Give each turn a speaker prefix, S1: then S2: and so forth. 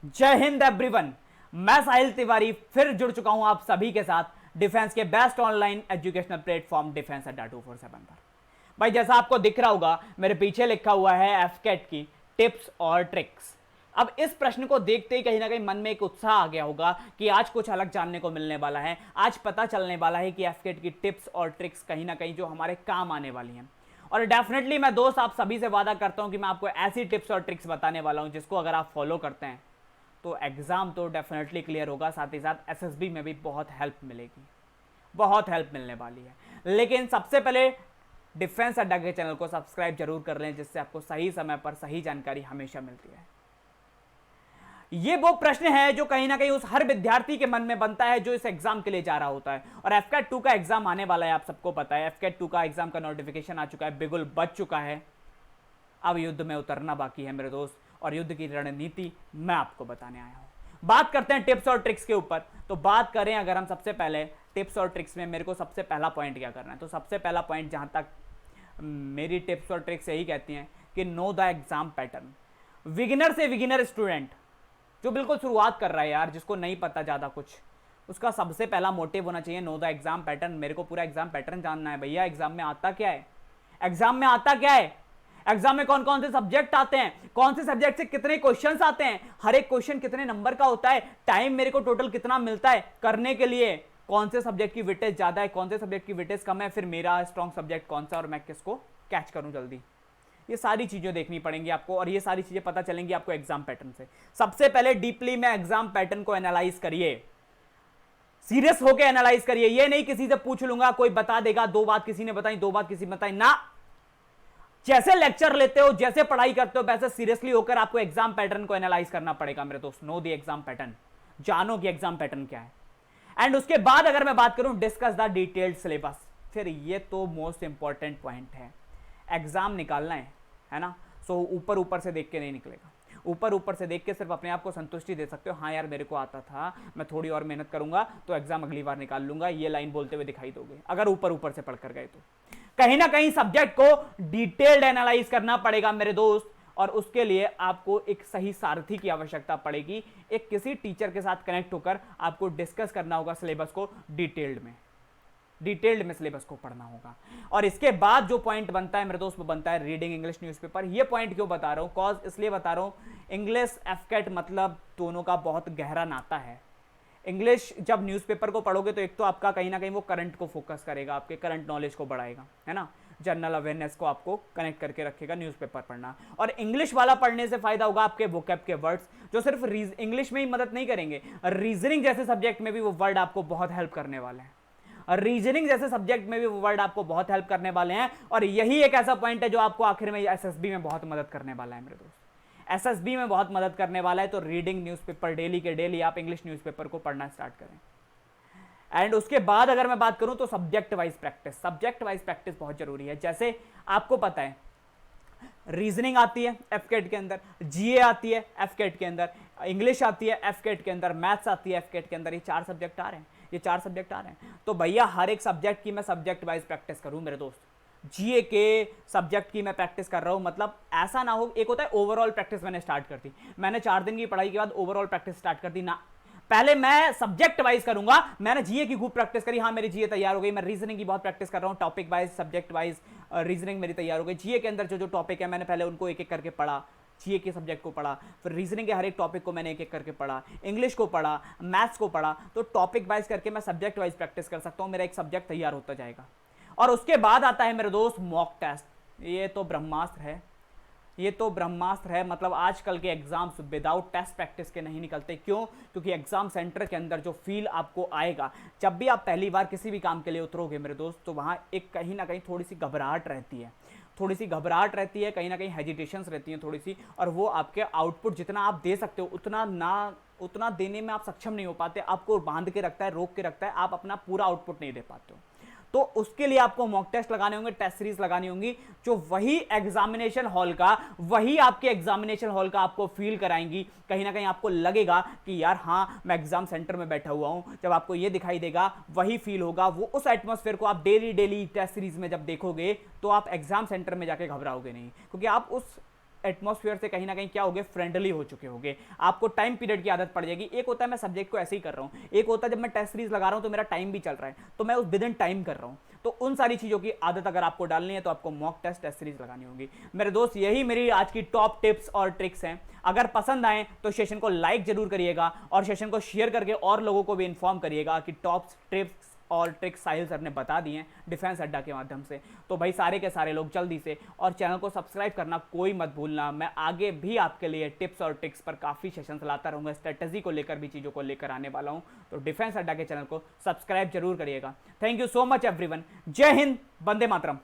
S1: जय हिंद एवरीवन। मैं साहिल तिवारी फिर जुड़ चुका हूं आप सभी के साथ डिफेंस के best online educational platform defence अड्डा 247 पर। भाई जैसा आपको दिख रहा होगा मेरे पीछे लिखा हुआ है एफकेट की टिप्स और ट्रिक्स। अब इस प्रश्न को देखते ही कहीं ना कहीं मन में एक उत्साह आ गया होगा कि आज कुछ अलग जानने को मिलने वाला है, आज पता चलने वाला है कि एफकेट की टिप्स और ट्रिक्स कहीं ना कहीं जो हमारे काम आने वाली हैं। और डेफिनेटली मैं दोस्त आप सभी से वादा करता हूं कि मैं आपको ऐसी टिप्स और ट्रिक्स बताने वाला हूं जिसको अगर आप फॉलो करते हैं तो एग्जाम तो डेफिनेटली क्लियर होगा, साथ ही साथ एसएसबी में भी बहुत हेल्प मिलेगी, बहुत हेल्प मिलने वाली है। लेकिन सबसे पहले डिफेंस अड्डा के चैनल को सब्सक्राइब जरूर कर लें जिससे आपको सही समय पर सही जानकारी हमेशा मिलती है। ये वो प्रश्न है जो कहीं ना कहीं उस हर विद्यार्थी के मन में बनता है जो इस एग्जाम के लिए जा रहा होता है। और एफकेट 2 का एग्जाम आने वाला है, आप सबको पता है। एफकेट 2 का एग्जाम का नोटिफिकेशन आ चुका है, बिगुल बज चुका है। अब युद्ध में उतरना बाकी है मेरे दोस्त, और युद्ध की रणनीति मैं आपको बताने आया हूं। बात करते हैं टिप्स और ट्रिक्स के ऊपर। तो बात करें अगर हम सबसे पहले टिप्स और ट्रिक्स में, मेरे को सबसे पहला पॉइंट क्या करना है, तो सबसे पहला पॉइंट जहां तक मेरी टिप्स और ट्रिक्स यही कहती हैं कि know the exam pattern. Beginner से बिगिनर स्टूडेंट जो बिल्कुल शुरुआत कर रहा है यार, जिसको नहीं पता ज़्यादा कुछ, उसका सबसे पहला मोटिव होना चाहिए नो द एग्जाम पैटर्न। मेरे को पूरा एग्जाम पैटर्न जानना है भैया, एग्जाम में आता क्या है, एग्जाम में आता क्या है, एग्जाम में कौन कौन से सब्जेक्ट आते हैं, कौन से सब्जेक्ट से कितने क्वेश्चंस आते हैं, हर एक क्वेश्चन कितने नंबर का होता है, टाइम मेरे को टोटल कितना मिलता है करने के लिए, कौन से सब्जेक्ट की वेटेज ज्यादा है, कौन से सब्जेक्ट की वेटेज कम है, फिर मेरा स्ट्रॉन्ग सब्जेक्ट कौन सा और मैं किसको कैच करूं जल्दी। ये सारी चीजें देखनी पड़ेंगी आपको, और ये सारी चीजें पता चलेंगी आपको एग्जाम पैटर्न से। सबसे पहले डीपली में एग्जाम पैटर्न को एनालाइज करिए, सीरियस होकर एनालाइज करिए। ये नहीं किसी से पूछ लूंगा, कोई बता देगा, दो बात किसी ने बताई, दो बात किसी ने बताई ना। जैसे लेक्चर लेते हो, जैसे पढ़ाई करते हो, वैसे सीरियसली होकर आपको एग्जाम पैटर्न को एनालाइज करना पड़ेगा मेरे दोस्त। नो द एग्जाम पैटर्न, जानो कि एग्जाम पैटर्न क्या है। एंड उसके बाद अगर मैं बात करूं डिस्कस द डिटेल्ड सिलेबस, फिर ये तो मोस्ट इंपॉर्टेंट पॉइंट है। एग्जाम निकालना है ना, सो ऊपर ऊपर से देख के नहीं निकलेगा। ऊपर ऊपर से देख के सिर्फ अपने आप को संतुष्टि दे सकते हो, हाँ यार मेरे को आता था, मैं थोड़ी और मेहनत करूंगा तो एग्जाम अगली बार निकाल लूंगा, ये लाइन बोलते हुए दिखाई दोगे अगर ऊपर ऊपर से पढ़कर गए तो। कहीं ना कहीं सब्जेक्ट को डिटेल्ड एनालाइज करना पड़ेगा मेरे दोस्त, और उसके लिए आपको एक सही सारथी की आवश्यकता पड़ेगी। एक किसी टीचर के साथ कनेक्ट होकर आपको डिस्कस करना होगा सिलेबस को डिटेल्ड में सिलेबस को पढ़ना होगा। और इसके बाद जो पॉइंट बनता है मेरे दोस्त, वो बनता है रीडिंग इंग्लिश न्यूज़पेपर। ये पॉइंट क्यों बता रहा हूं, कॉज इसलिए बता रहा हूं, इंग्लिश एफकेट मतलब दोनों का बहुत गहरा नाता है। इंग्लिश जब न्यूज़पेपर को पढ़ोगे तो एक तो आपका कहीं ना कहीं वो करंट को फोकस करेगा, आपके करंट नॉलेज को बढ़ाएगा, है ना, जनरल अवेयरनेस को आपको कनेक्ट करके रखेगा न्यूज़पेपर पढ़ना। और इंग्लिश वाला पढ़ने से फायदा होगा आपके वोकैब के वर्ड्स, जो सिर्फ इंग्लिश में ही मदद नहीं करेंगे, रीजनिंग जैसे सब्जेक्ट में भी वो वर्ड आपको बहुत हेल्प करने वाले हैं। रीजनिंग जैसे सब्जेक्ट में भी वो वर्ड आपको बहुत हेल्प करने वाले हैं। और यही एक ऐसा पॉइंट है जो आपको आखिर में एसएसबी में बहुत मदद करने वाला है मेरे दोस्त, एसएसबी में बहुत मदद करने वाला है। तो रीडिंग न्यूज़पेपर डेली के डेली आप इंग्लिश न्यूज़पेपर को पढ़ना स्टार्ट करें। एंड उसके बाद अगर मैं बात करूं तो सब्जेक्ट वाइज प्रैक्टिस बहुत जरूरी है। जैसे आपको पता है रीजनिंग आती है एफकेट के अंदर, जीए आती है एफकेट के अंदर, इंग्लिश आती है एफकेट के अंदर, मैथ्स आती है एफकेट के अंदर, ये चार सब्जेक्ट आ रहे हैं। तो भैया हर एक सब्जेक्ट की मैं सब्जेक्ट वाइज प्रैक्टिस करूं मेरे दोस्त। जीए के सब्जेक्ट की मैं प्रैक्टिस कर रहा हूं, मतलब ऐसा ना हो, एक होता है ओवरऑल प्रैक्टिस मैंने स्टार्ट कर दी, मैंने 4 दिन की पढ़ाई के बाद ओवरऑल प्रैक्टिस स्टार्ट कर दी ना। पहले मैं सब्जेक्ट वाइज करूंगा। मैंने जीए की खूब प्रैक्टिस करी, हाँ मेरी जीए तैयार हो गई। मैं रीजनिंग की बहुत प्रैक्टिस कर रहा हूं, topic wise subject wise reasoning मेरी तैयार हो गई। जीए के अंदर जो जो टॉपिक है मैंने पहले उनको एक एक करके पढ़ा, जीए के सब्जेक्ट को पढ़ा, फिर रीजनिंग के हर एक टॉपिक को मैंने एक एक करके पढ़ा, इंग्लिश को पढ़ा, मैथ्स को पढ़ा। तो टॉपिक वाइज करके मैं सब्जेक्ट वाइज प्रैक्टिस कर सकता हूं, मेरा एक सब्जेक्ट तैयार होता जाएगा। और उसके बाद आता है मेरे दोस्त मॉक टेस्ट। ये तो ब्रह्मास्त्र है, मतलब आजकल के एग्जाम्स विदाउट टेस्ट प्रैक्टिस के नहीं निकलते। क्यों? क्योंकि एग्जाम सेंटर के अंदर जो फील आपको आएगा जब भी आप पहली बार किसी भी काम के लिए उतरोगे मेरे दोस्त, तो वहाँ एक कहीं ना कहीं थोड़ी सी घबराहट रहती है, कहीं ना कहीं हेजिटेशंस रहती हैं थोड़ी सी, और वो आपके आउटपुट जितना आप दे सकते हो उतना देने में आप सक्षम नहीं हो पाते, आपको बांध के रखता है, रोक के रखता है, आप अपना पूरा आउटपुट नहीं दे पाते हो। तो उसके लिए आपको मॉक टेस्ट लगाने होंगे, टेस्ट सीरीज लगानी होंगी, जो वही आपके एग्जामिनेशन हॉल का आपको फील कराएंगी। कहीं ना कहीं आपको लगेगा कि यार हाँ मैं एग्जाम सेंटर में बैठा हुआ हूं। जब आपको ये दिखाई देगा वही फील होगा, वो उस एटमॉस्फेयर को आप डेली टेस्ट सीरीज में जब देखोगे तो आप एग्जाम सेंटर में जाके घबराओगे नहीं, क्योंकि आप उस एटमॉस्फेयर से कहीं ना कहीं क्या होगे, फ्रेंडली हो चुके होगे। आपको टाइम पीरियड की आदत पड़ जाएगी। एक होता है मैं सब्जेक्ट को ऐसे ही कर रहा हूँ, एक होता है जब मैं टेस्ट सीरीज लगा रहा हूँ तो मेरा टाइम भी चल रहा है, तो मैं उस विद इन टाइम कर रहा हूँ। तो उन सारी चीज़ों की आदत अगर आपको डालनी है तो आपको मॉक टेस्ट सीरीज लगानी होगी। मेरे दोस्त, यही मेरी आज की टॉप टिप्स और ट्रिक्स हैं। अगर पसंद आए तो सेशन को लाइक जरूर करिएगा और सेशन को शेयर करके और लोगों को भी इन्फॉर्म करिएगा कि टॉप टिप्स और ट्रिक्स साहिल सर ने बता दिए हैं डिफेंस अड्डा के माध्यम से। तो भाई सारे के सारे लोग जल्दी से, और चैनल को सब्सक्राइब करना कोई मत भूलना। मैं आगे भी आपके लिए टिप्स और ट्रिक्स पर काफ़ी सेशंस लाता रहूँगा, स्ट्रेटजी को लेकर भी चीज़ों को लेकर आने वाला हूँ। तो डिफेंस अड्डा के चैनल को सब्सक्राइब जरूर करिएगा। Thank you so much everyone. जय हिंद, वंदे मातरम।